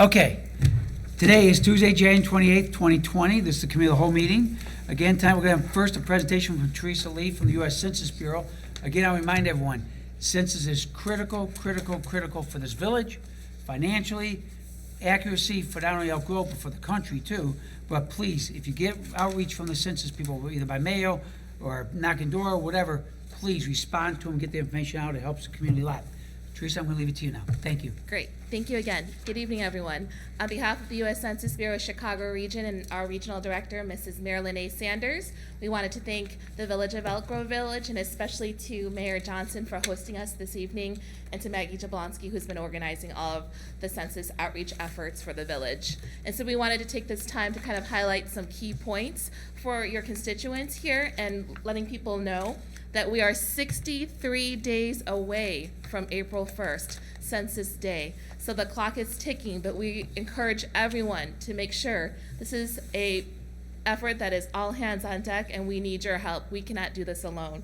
Okay, today is Tuesday, January 28th, 2020. This is the committee of the whole meeting. Again, tonight we're going to have first a presentation from Teresa Lee from the U.S. Census Bureau. Again, I'll remind everyone, census is critical for this village, financially, accuracy for not only Elk Grove, but for the country too. But please, if you get outreach from the census people, either by mail or knocking door or whatever, please respond to them, get the information out. It helps the community a lot. Teresa, I'm going to leave it to you now. Thank you. Great. Thank you again. Good evening, everyone. On behalf of the U.S. Census Bureau Chicago region and our regional director, Mrs. Marilyn A. Sanders, we wanted to thank the Village of Elk Grove Village and especially to Mayor Johnson for hosting us this evening and to Maggie Jablonski, who's been organizing all of the census outreach efforts for the village. And so we wanted to take this time to kind of highlight some key points for your constituents here and letting people know that we are 63 days away from April 1st, Census Day. So the clock is ticking, but we encourage everyone to make sure this is a effort that is all hands on deck and we need your help. We cannot do this alone.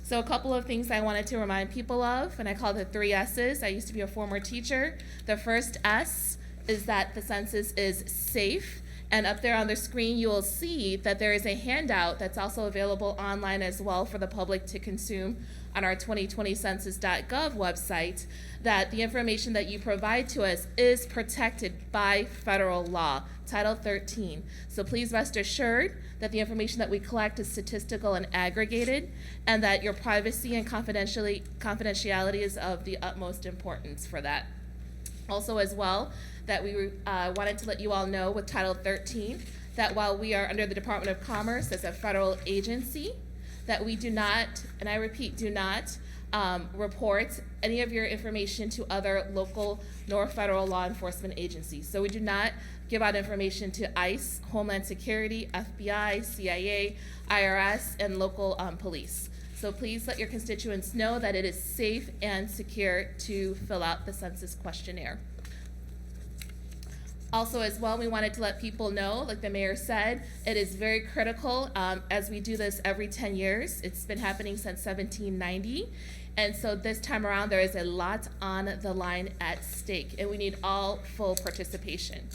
So a couple of things I wanted to remind people of, and I call it 3 S's. I used to be a former teacher. The first S is that the census is safe. And up there on the screen, you will see that there is a handout that's also available online as well for the public to consume on our 2020census.gov website, that the information that you provide to us is protected by federal law, Title 13. So please rest assured that the information that we collect is statistical and aggregated, and that your privacy and confidentiality is of the utmost importance for that. Also as well, that we wanted to let you all know with Title 13 that while we are under the Department of Commerce as a federal agency, that we do not, and I repeat, do not report any of your information to other local nor federal law enforcement agencies. So we do not give out information to ICE, Homeland Security, FBI, CIA, IRS, and local police. So please let your constituents know that it is safe and secure to fill out the census questionnaire. Also as well, we wanted to let people know, like the mayor said, it is very critical as we do this every 10 years. It's been happening since 1790. And so this time around, there is a lot on the line at stake, and we need all full participation.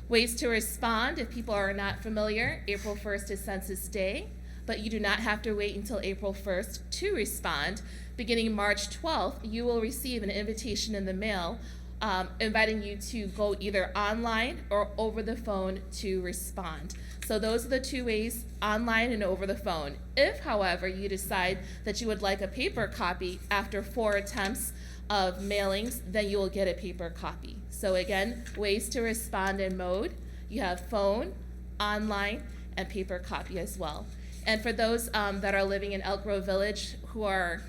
Ways to respond, if people are not familiar, April 1st is Census Day, but you do not have to wait until April 1st to respond. Beginning March 12th, you will receive an invitation in the mail inviting you to go either online or over the phone to respond. So those are the 2 ways, online and over the phone. If, however, you decide that you would like a paper copy after 4 attempts of mailings, then you will get a paper copy. So again, ways to respond in mode. You have phone, online, and paper copy as well. And for those that are living in Elk Grove Village who are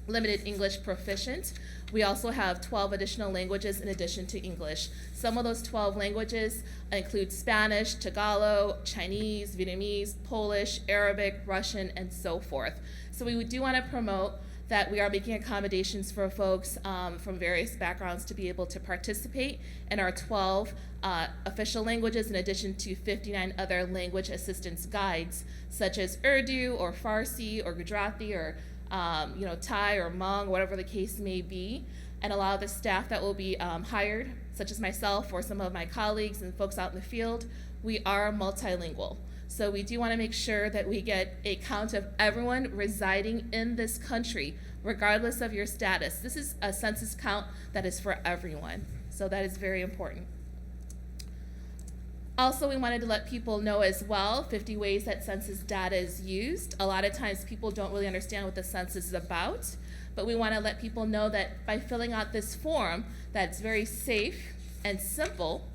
limited English proficient, we also have 12 additional languages in addition to English. Some of those 12 languages include Spanish, Tagalog, Chinese, Vietnamese, Polish, Arabic, Russian, and so forth. So we do want to promote that we are making accommodations for folks from various backgrounds to be able to participate in our 12 official languages in addition to 59 other language assistance guides, such as Urdu or Farsi or Gujarati or Thai or Hmong, whatever the case may be, and a lot of the staff that will be hired, such as myself or some of my colleagues and folks out in the field, we are multilingual. So we do want to make sure that we get a count of everyone residing in this country, regardless of your status. This is a census count that is for everyone, so that is very important. Also, we wanted to let people know as well 50 ways that census data is used. A lot of times people don't really understand what the census is about, but we want to let people know that by filling out this form that's very safe and simple,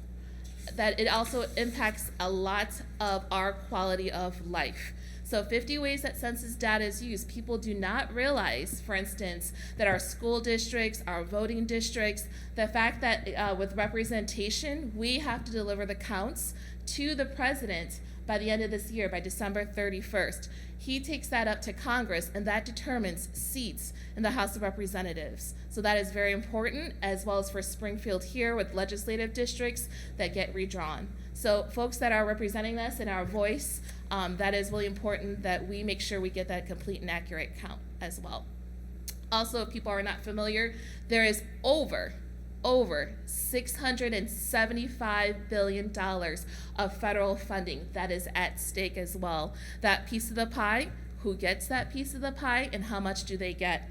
that it also impacts a lot of our quality of life. So 50 ways that census data is used. People do not realize, for instance, that our school districts, our voting districts, the fact that with representation, we have to deliver the counts to the president by the end of this year, by December 31st. He takes that up to Congress, and that determines seats in the House of Representatives. So that is very important, as well as for Springfield here with legislative districts that get redrawn. So folks that are representing us in our voice, that is really important that we make sure we get that complete and accurate count as well. Also, if people are not familiar, there is over over $675 billion of federal funding that is at stake as well. That piece of the pie, who gets that piece of the pie, and how much do they get?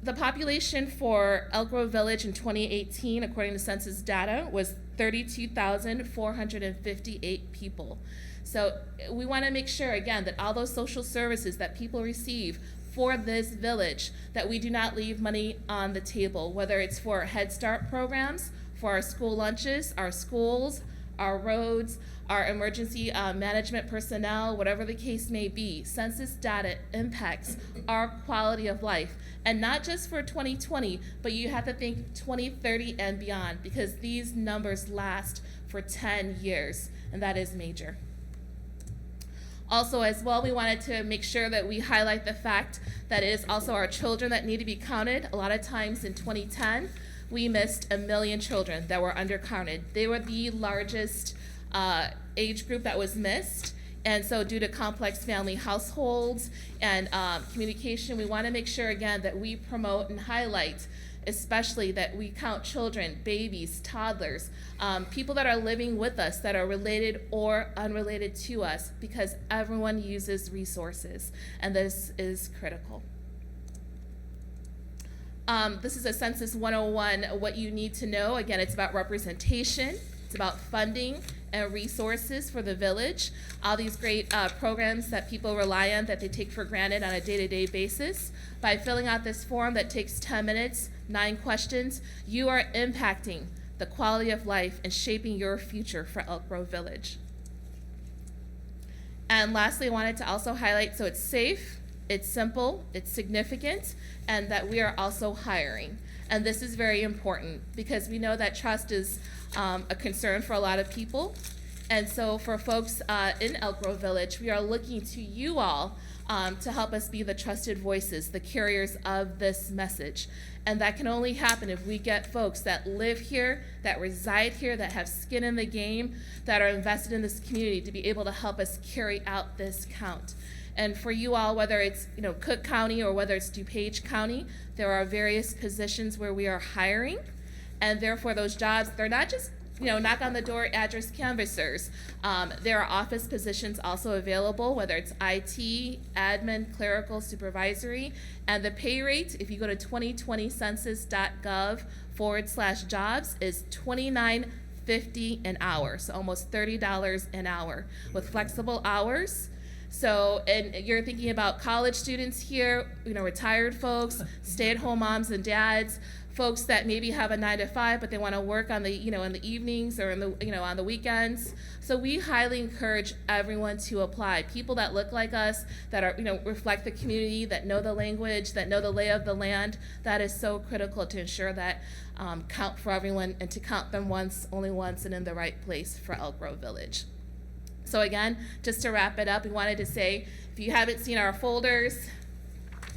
The population for Elk Grove Village in 2018, according to census data, was 32,458 people. So we want to make sure, again, that all those social services that people receive for this village, that we do not leave money on the table, whether it's for Head Start programs, for our school lunches, our schools, our roads, our emergency management personnel, whatever the case may be. Census data impacts our quality of life, and not just for 2020, but you have to think 2030 and beyond, because these numbers last for 10 years, and that is major. Also, as well, we wanted to make sure that we highlight the fact that it is also our children that need to be counted. A lot of times in 2010, we missed 1 million children that were undercounted. They were the largest age group that was missed. And so due to complex family households and communication, we want to make sure, again, that we promote and highlight, especially that we count children, babies, toddlers, people that are living with us that are related or unrelated to us, because everyone uses resources, and this is critical. This is a Census 101, what you need to know. Again, it's about representation, it's about funding and resources for the village, all these great programs that people rely on, that they take for granted on a day-to-day basis. By filling out this form that takes 10 minutes, 9 questions, you are impacting the quality of life and shaping your future for Elk Grove Village. And lastly, I wanted to also highlight, so it's safe, it's simple, it's significant, and that we are also hiring. And this is very important because we know that trust is a concern for a lot of people. And so for folks in Elk Grove Village, we are looking to you all to help us be the trusted voices, the carriers of this message. And that can only happen if we get folks that live here, that reside here, that have skin in the game, that are invested in this community to be able to help us carry out this count. And for you all, whether it's Cook County or whether it's DuPage County, there are various positions where we are hiring, and therefore those jobs, they're not just knock on the door address canvassers. There are office positions also available, whether it's IT, admin, clerical, supervisory, and the pay rate, if you go to 2020census.gov/jobs, is $29.50 an hour, so almost $30 an hour with flexible hours. So, and you're thinking about college students here, retired folks, stay-at-home moms and dads, folks that maybe have a 9-to-5, but they want to work on the, in the evenings or in the, on the weekends. So we highly encourage everyone to apply. People that look like us, that are, reflect the community, that know the language, that know the lay of the land. That is so critical to ensure that count for everyone and to count them once, only once, and in the right place for Elk Grove Village. So again, just to wrap it up, we wanted to say, if you haven't seen our folders,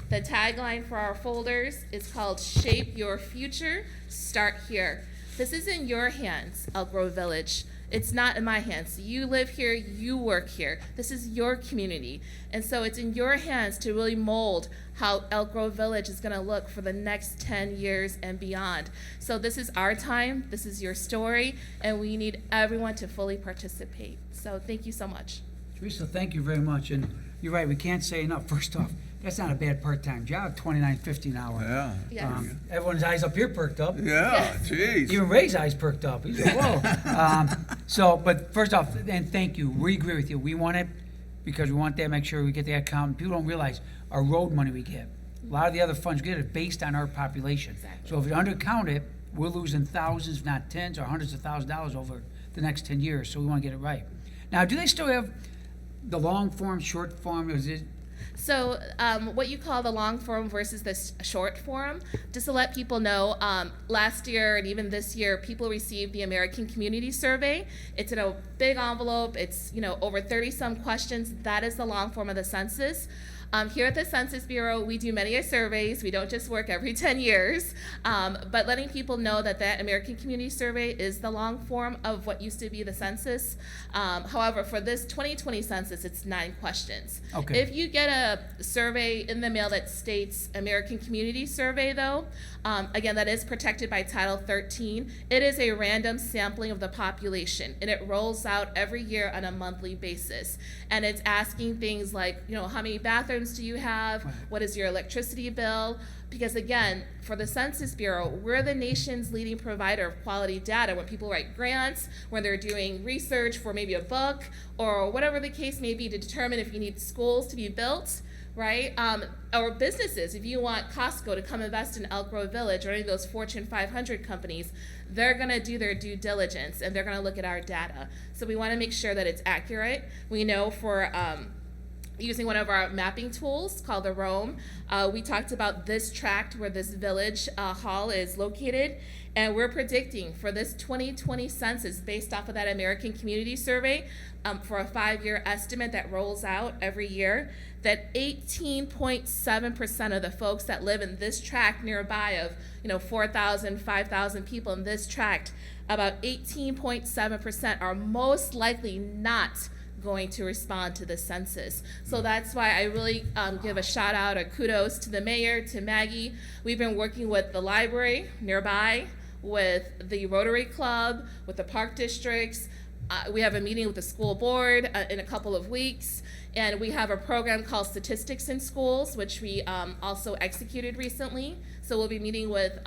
the tagline for our folders is called Shape Your Future, Start Here. This is in your hands, Elk Grove Village. It's not in my hands. You live here, you work here. This is your community. And so it's in your hands to really mold how Elk Grove Village is gonna look for the next 10 years and beyond. So this is our time, this is your story, and we need everyone to fully participate. So thank you so much. Teresa, thank you very much. And you're right, we can't say enough. First off, that's not a bad part-time job, $29.50 an hour. Yeah. Yes. Everyone's eyes up here perked up. Yeah, jeez. Even Ray's eyes perked up. He's like, whoa. But first off, and thank you. We agree with you. We want it because we want to make sure we get that count. People don't realize our road money we get. A lot of the other funds we get are based on our population. Exactly. So if you undercount it, we're losing thousands, if not tens or hundreds of thousands of dollars over the next 10 years. So we want to get it right. Now, do they still have the long form, short form? Is it? So what you call the long form versus the short form, just to let people know, last year and even this year, people received the American Community Survey. It's in a big envelope. It's over 30-some questions. That is the long form of the census. Here at the Census Bureau, we do many surveys. We don't just work every 10 years, but letting people know that that American Community Survey is the long form of what used to be the census. However, for this 2020 census, it's 9 questions. Okay. If you get a survey in the mail that states American Community Survey, though, again, that is protected by Title 13. It is a random sampling of the population, and it rolls out every year on a monthly basis. And it's asking things like, how many bathrooms do you have? What is your electricity bill? Because again, for the Census Bureau, we're the nation's leading provider of quality data. When people write grants, when they're doing research for maybe a book, or whatever the case may be to determine if you need schools to be built, right? Or businesses, if you want Costco to come invest in Elk Grove Village or any of those Fortune 500 companies, they're gonna do their due diligence and they're gonna look at our data. So we wanna make sure that it's accurate. We know for using one of our mapping tools called the Roam, we talked about this tract where this village hall is located, and we're predicting for this 2020 census, based off of that American Community Survey, for a 5-year estimate that rolls out every year, that 18.7% of the folks that live in this tract nearby of 4,000, 5,000 people in this tract, about 18.7% are most likely not going to respond to the census. So that's why I really give a shout out or kudos to the mayor, to Maggie. We've been working with the library nearby, with the Rotary Club, with the park districts. We have a meeting with the school board in a couple of weeks, and we have a program called Statistics in Schools, which we also executed recently. So we'll be meeting with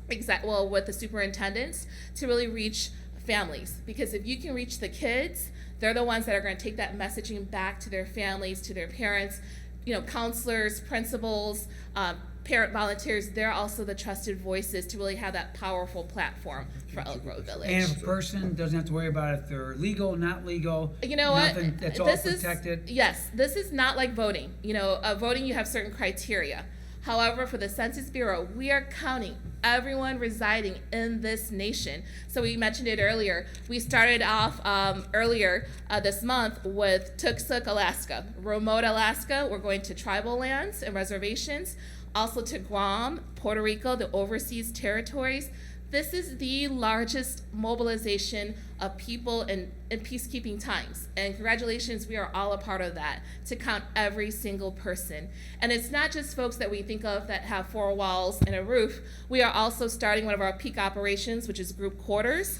with the superintendents to really reach families, because if you can reach the kids, they're the ones that are going to take that messaging back to their families, to their parents, counselors, principals, parent volunteers. They're also the trusted voices to really have that powerful platform for Elk Grove Village. And if a person doesn't have to worry about if they're legal, not legal, You know what? nothing, that's all This protected. Yes, this is not like voting. Voting, you have certain criteria. However, for the Census Bureau, we are counting everyone residing in this nation. So we mentioned it earlier. We started off earlier this month with Tuksuk, Alaska. Remote Alaska, we're going to tribal lands and reservations. Also to Guam, Puerto Rico, the overseas territories. This is the largest mobilization of people in peacekeeping times. And congratulations, we are all a part of that, to count every single person. And it's not just folks that we think of that have 4 walls and a roof. We are also starting one of our peak operations, which is group quarters.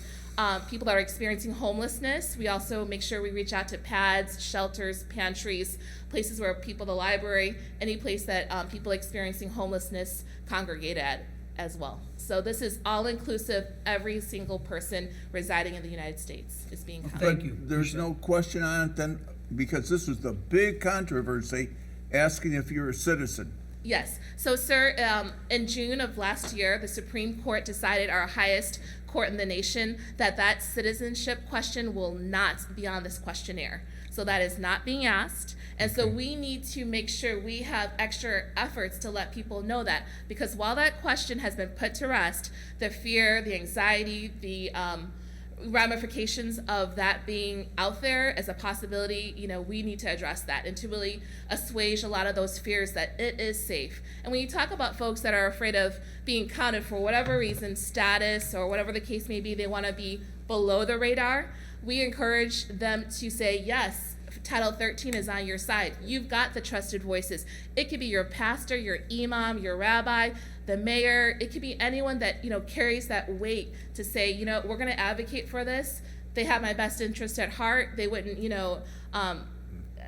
People that are experiencing homelessness. We also make sure we reach out to pads, shelters, pantries, places where people, the library, any place that people experiencing homelessness congregate at as well. So this is all inclusive. Every single person residing in the United States is being counted. Thank you. There's no question on it then, because this was the big controversy, asking if you're a citizen. Yes. So, sir, in June of last year, the Supreme Court decided, our highest court in the nation, that citizenship question will not be on this questionnaire. So that is not being asked. And so we need to make sure we have extra efforts to let people know that, because while that question has been put to rest, the fear, the anxiety, the ramifications of that being out there as a possibility, we need to address that and to really assuage a lot of those fears that it is safe. And when you talk about folks that are afraid of being counted for whatever reason, status or whatever the case may be, they want to be below the radar, we encourage them to say, yes, Title 13 is on your side. You've got the trusted voices. It could be your pastor, your imam, your rabbi, the mayor. It could be anyone that carries that weight to say, we're going to advocate for this. They have my best interest at heart. They wouldn't,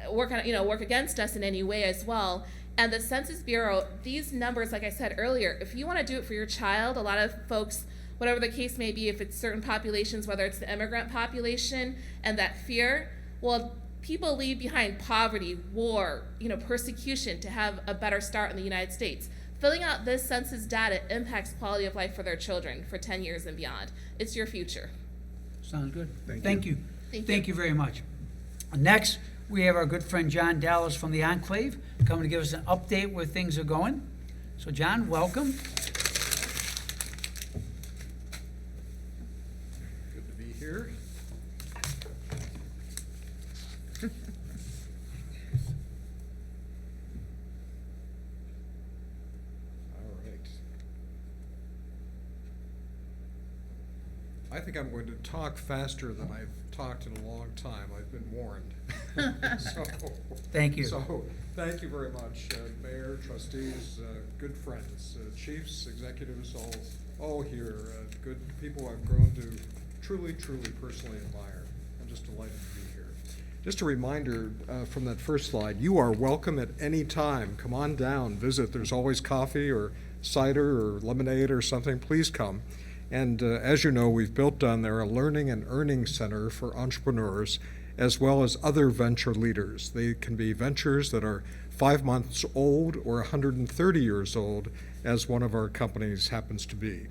work against us in any way as well. And the Census Bureau, these numbers, like I said earlier, if you want to do it for your child, a lot of folks, whatever the case may be, if it's certain populations, whether it's the immigrant population and that fear, well, people leave behind poverty, war, persecution to have a better start in the United States. Filling out this census data impacts quality of life for their children for 10 years and beyond. It's your future. Sounds good. Thank you. Thank you very much. Next, we have our good friend John Dallas from the Enclave coming to give us an update where things are going. So John, welcome. Good to be here. think I'm going to talk faster than I've talked in a long time. I've been warned. So, Thank you. So, thank you very much, Mayor, trustees, good friends, chiefs, executives, all here, good people I've grown to truly personally admire. I'm just delighted to be here. Just a reminder from that first slide, you are welcome at any time. Come on down, visit. There's always coffee or cider or lemonade or something. Please come. And as you know, we've built down there a learning and earning center for entrepreneurs as well as other venture leaders. They can be ventures that are 5 months old or 130 years old, as one of our companies happens to be.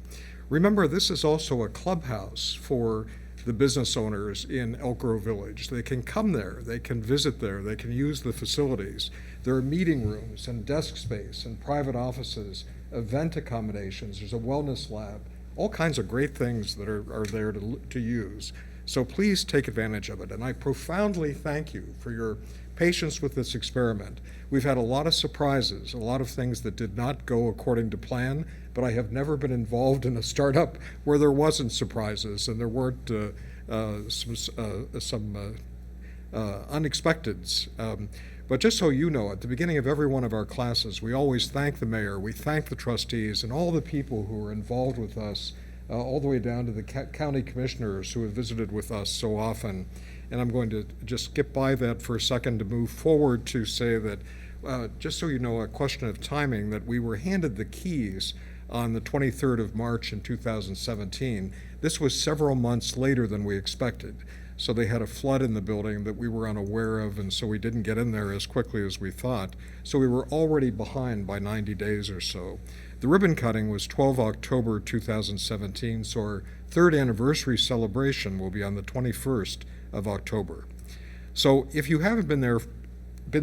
Remember, this is also a clubhouse for the business owners in Elk Grove Village. They can come there, they can visit there, they can use the facilities. There are meeting rooms and desk space and private offices, event accommodations, there's a wellness lab, all kinds of great things that are there to use. So please take advantage of it. And I profoundly thank you for your patience with this experiment. We've had a lot of surprises, a lot of things that did not go according to plan, but I have never been involved in a startup where there wasn't surprises and there weren't some unexpecteds. But just so you know, at the beginning of every one of our classes, we always thank the mayor, we thank the trustees, and all the people who are involved with us, all the way down to the county commissioners who have visited with us so often. And I'm going to just skip by that for a second to move forward to say that, just so you know, a question of timing, that we were handed the keys on the 23rd of March in 2017. This was several months later than we expected. So they had a flood in the building that we were unaware of, and so we didn't get in there as quickly as we thought. So we were already behind by 90 days or so. The ribbon cutting was 12 October 2017, so our third anniversary celebration will be on the 21st of October. So if you haven't been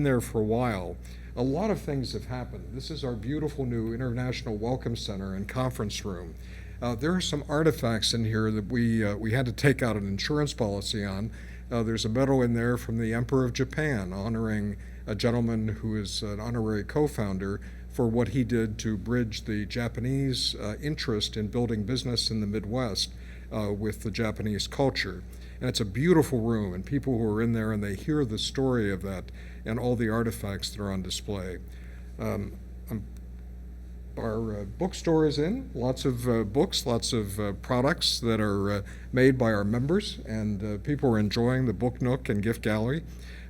there for a while, a lot of things have happened. This is our beautiful new International Welcome Center and conference room. There are some artifacts in here that we had to take out an insurance policy on. There's a medal in there from the Emperor of Japan honoring a gentleman who is an honorary co-founder for what he did to bridge the Japanese interest in building business in the Midwest with the Japanese culture. And it's a beautiful room, and people who are in there and they hear the story of that and all the artifacts that are on display. Our bookstore is in, lots of books, lots of products that are made by our members, and people are enjoying the Book Nook and Gift Gallery.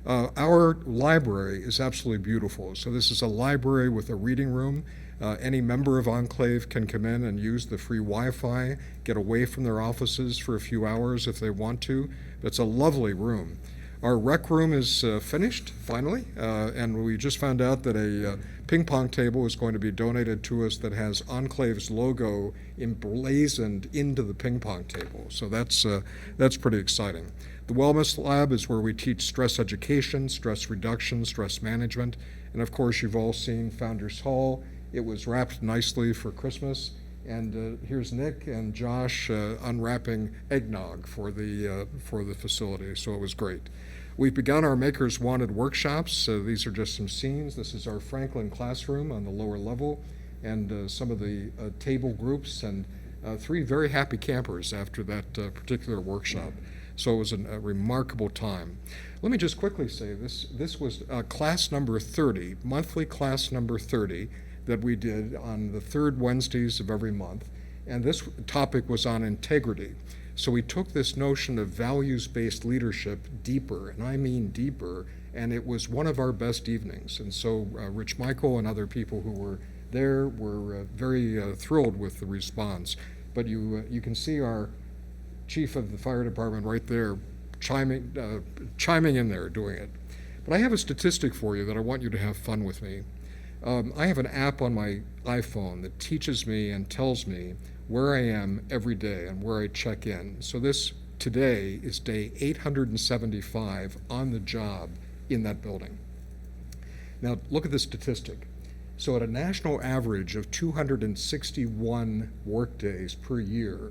Our library is absolutely beautiful. So this is a library with a reading room. Any member of Enclave can come in and use the free Wi-Fi, get away from their offices for a few hours if they want to. It's a lovely room. Our rec room is finished, finally, and we just found out that a ping pong table is going to be donated to us that has Enclave's logo emblazoned into the ping pong table. So that's pretty exciting. The Wellness Lab is where we teach stress education, stress reduction, stress management, and of course you've all seen Founders Hall. It was wrapped nicely for Christmas. And here's Nick and Josh unwrapping eggnog for the facility, so it was great. We've begun our Makers Wanted workshops. These are just some scenes. This is our Franklin classroom on the lower level, and some of the table groups, and 3 very happy campers after that particular workshop. So it was a remarkable time. Let me just quickly say this was class number 30, monthly class number 30, that we did on the 3rd Wednesdays of every month. And this topic was on integrity. So we took this notion of values-based leadership deeper, and I mean deeper, and it was one of our best evenings. And so Rich Michael and other people who were there were very thrilled with the response. But you can see our chief of the fire department right there chiming in there doing it. But I have a statistic for you that I want you to have fun with me. I have an app on my iPhone that teaches me and tells me where I am every day and where I check in. So this today is day 875 on the job in that building. Now look at the statistic. So at a national average of 261 work days per year,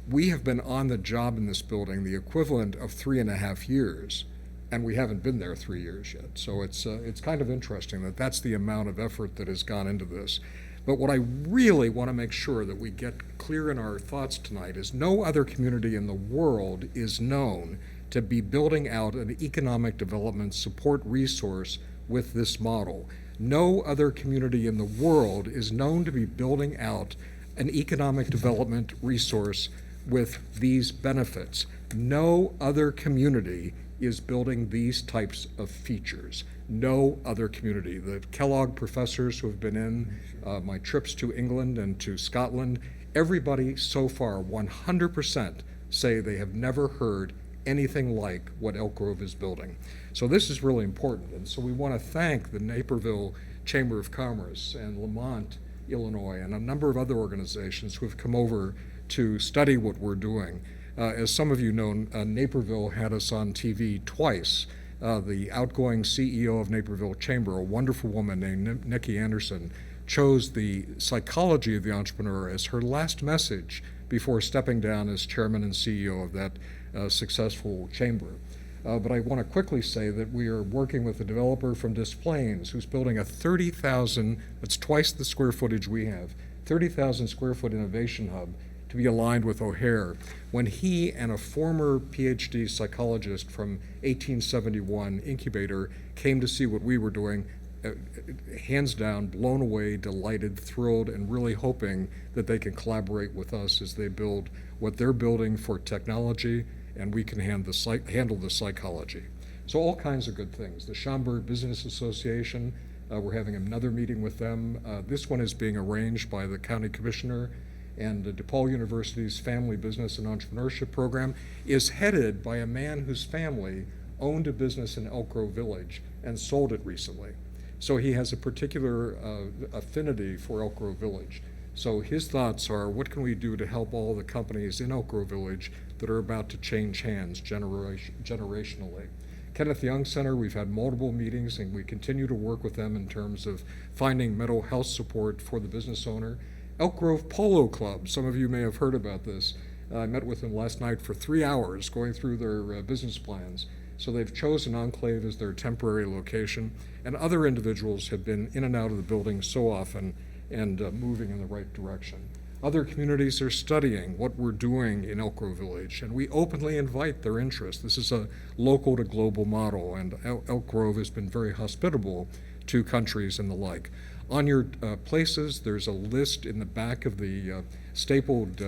we have been on the job in this building the equivalent of 3.5 years. And we haven't been there 3 years yet. So it's kind of interesting that that's the amount of effort that has gone into this. But what I really want to make sure that we get clear in our thoughts tonight is no other community in the world is known to be building out an economic development support resource with this model. No other community in the world is known to be building out an economic development resource with these benefits. No other community is building these types of features. No other community. The Kellogg professors who have been in my trips to England and to Scotland, everybody so far, 100% say they have never heard anything like what Elk Grove is building. So this is really important. And so we want to thank the Naperville Chamber of Commerce and Lamont, Illinois, and a number of other organizations who have come over to study what we're doing. As some of you know, Naperville had us on TV twice. The outgoing CEO of Naperville Chamber, a wonderful woman named Nikki Anderson, chose the psychology of the entrepreneur as her last message before stepping down as chairman and CEO of that successful chamber. But I want to quickly say that we are working with a developer from Des Plaines who's building a 30,000, that's twice the square footage we have, 30,000 square foot innovation hub to be aligned with O'Hare. When he and a former PhD psychologist from 1871 incubator came to see what we were doing, hands down, blown away, delighted, thrilled, and really hoping that they can collaborate with us as they build what they're building for technology, and we can handle the psychology. So all kinds of good things. The Schaumburg Business Association, we're having another meeting with them. This one is being arranged by the county commissioner, and DePaul University's Family Business and Entrepreneurship Program is headed by a man whose family owned a business in Elk Grove Village and sold it recently. So he has a particular affinity for Elk Grove Village. So his thoughts are, what can we do to help all the companies in Elk Grove Village that are about to change hands generationally? Kenneth Young Center, we've had multiple meetings, and we continue to work with them in terms of finding mental health support for the business owner. Elk Grove Polo Club, some of you may have heard about this. I met with them last night for 3 hours going through their business plans. So they've chosen Enclave as their temporary location, and other individuals have been in and out of the building so often and moving in the right direction. Other communities are studying what we're doing in Elk Grove Village, and we openly invite their interest. This is a local to global model, and Elk Grove has been very hospitable to countries and the like. On your places, there's a list in the back of the stapled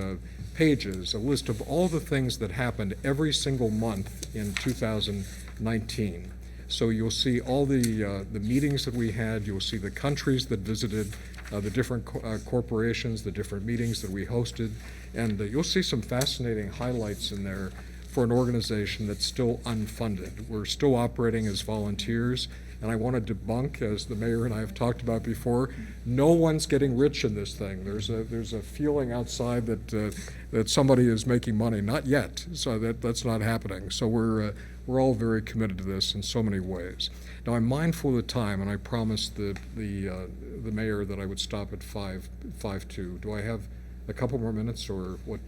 pages, a list of all the things that happened every single month in 2019. So you'll see all the meetings that we had, you'll see the countries that visited, the different corporations, the different meetings that we hosted, and you'll see some fascinating highlights in there for an organization that's still unfunded. We're still operating as volunteers, and I want to debunk, as the mayor and I have talked about before, no one's getting rich in this thing. There's a feeling outside that somebody is making money. Not yet, so that's not happening. So we're all very committed to this in so many ways. Now I'm mindful of the time, and I promised the mayor that I would stop at 5:02. Do I have a couple more minutes, or what?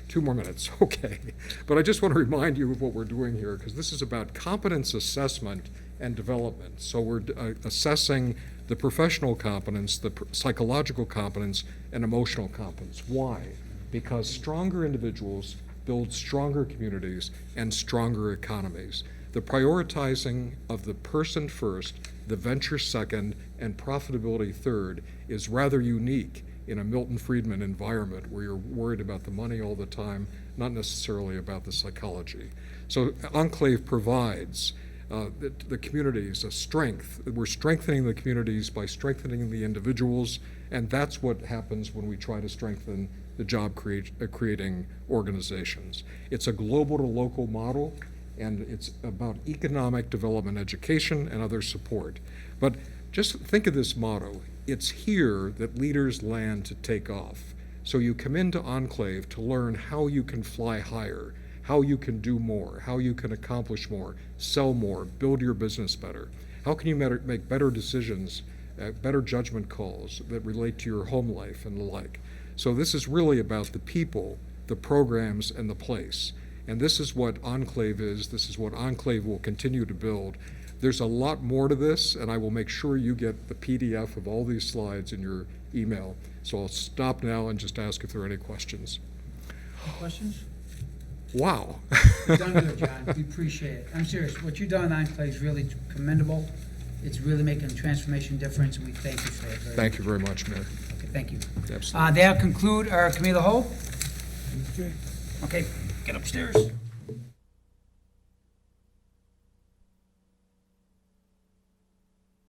2 more minutes, okay. But I just want to remind you of what we're doing here, because this is about competence assessment and development. So we're assessing the professional competence, the psychological competence, and emotional competence. Why? Because stronger individuals build stronger communities and stronger economies. The prioritizing of the person first, the venture second, and profitability third is rather unique in a Milton Friedman environment where you're worried about the money all the time, not necessarily about the psychology. So Enclave provides the communities a strength. We're strengthening the communities by strengthening the individuals, and that's what happens when we try to strengthen the job creating organizations. It's a global to local model, and it's about economic development, education, and other support. But just think of this motto. It's here that leaders land to take off. So you come into Enclave to learn how you can fly higher, how you can do more, how you can accomplish more, sell more, build your business better. How can you make better decisions, better judgment calls that relate to your home life and the like. So this is really about the people, the programs, and the place. And this is what Enclave is. This is what Enclave will continue to build. There's a lot more to this, and I will make sure you get the PDF of all these slides in your email. So I'll stop now and just ask if there are any questions. Questions? Wow. You've done good, John. We appreciate it. I'm serious. What you've done on Clay is really commendable. It's really making a transformation difference, and we thank you for it. very Thank you very much, Mayor. much. Okay, thank you. Absolutely. That'll conclude our committee of the whole. Okay. Okay, get upstairs.